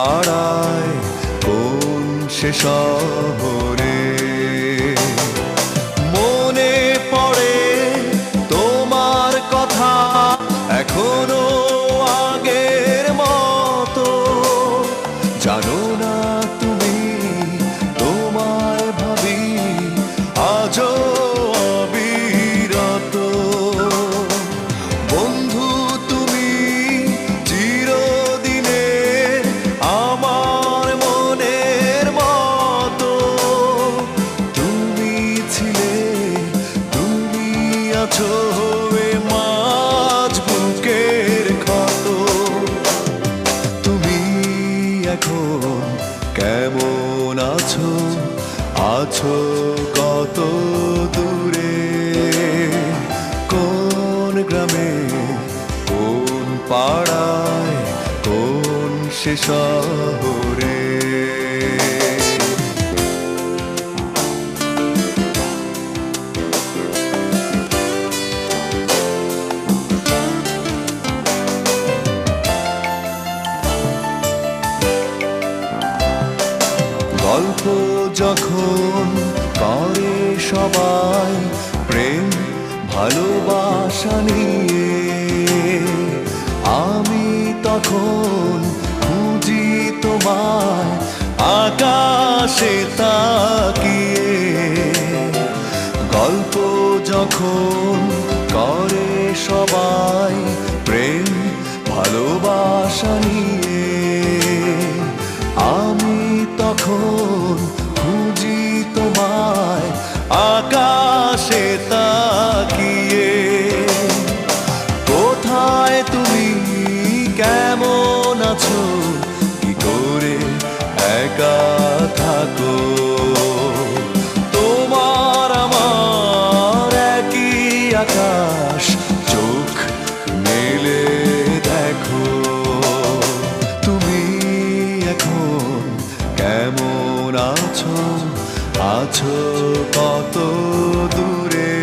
পাড়ায় কোন সে শহরে। মনে পড়ে তোমার কথা এখনো আগের মতো। জানো না তুমি তোমায় ভাবি আজও অবিরত। বন্ধু তুমি চিরদিনে আমার মনের মতো। তুমি ছিলে, তুমি আছো এ মাঝ বুকের ক্ষত। তুমি এখন কেমন আছো, আছো কত দূরে। কোন গ্রামে, কোন পাড়ায়, কোন সে শহরে। গল্প যখন করে সবাই প্রেম ভালোবাসা নিয়ে, আমি তখন খুঁজি তোমায় আকাশে তাকিয়ে। গল্প যখন করে সবাই প্রেম ভালোবাসা নিয়ে, আমি তখন খুঁজি তোমায় আকাশে তাকিয়ে। কোথায় তুমি, কেমন আছো, কি করে একা থাকো। তোমার আমার একই আকাশ, চোখ মেলে দেখো। তুমি এখন কেমন আছো, আছো কত দূরে।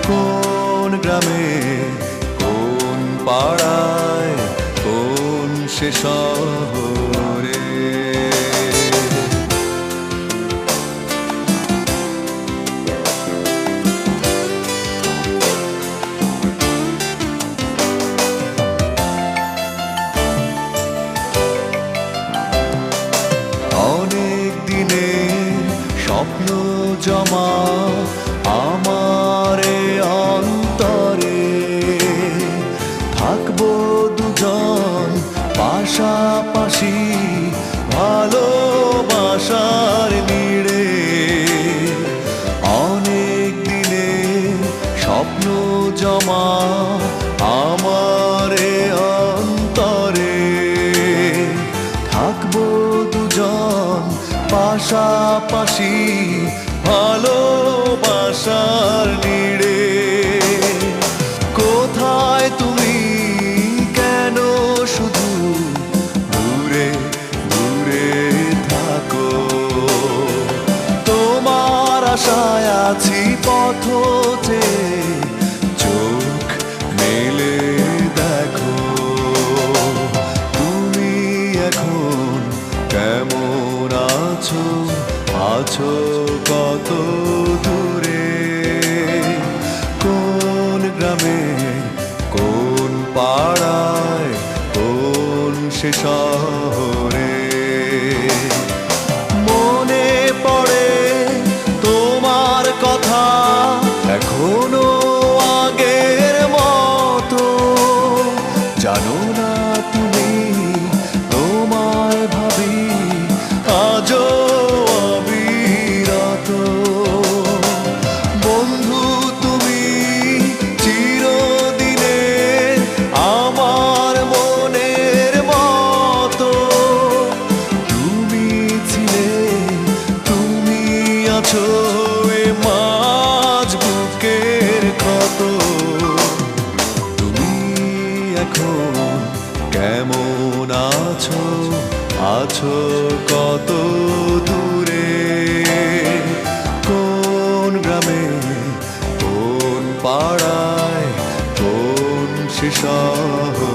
কোন গ্রামে, কোন পাড়ায়, কোন সে শহরে। অনেক দিনের স্বপ্ন জমা আমার অন্তরে। থাকবো দুজন পাশাপাশি ভালোবাসার নিড়ে। অনেক দিনের স্বপ্ন জমা আমার অন্তরে। থাকবো দুজন পাশাপাশি ভালোবাসার নিড়ে। কোথায় তুমি, কেন শুধু দূরে দূরে থাকো। তোমার আশায় আছি পথ চেয়ে, চোখ মেলে দেখো। তুমি এখন কেমন আছো, আছো কত দূরে। কোন গ্রামে, কোন পাড়ায়, কোন সে শহরে। মনে পড়ে তোমার কথা এখনো আগের মতো। জানো না তুমি তোমায় ভাবি আজও অবিরত। বন্ধু তুমি চিরদিনে আমার মনের মতো। তুমি ছিলে, তুমি আছো এ মাঝ বুকের ক্ষত। তুমি এখন কেমন আছো, আছো কত দূরে। কোন গ্রামে, কোন পাড়ায়, কোন সে শহরে।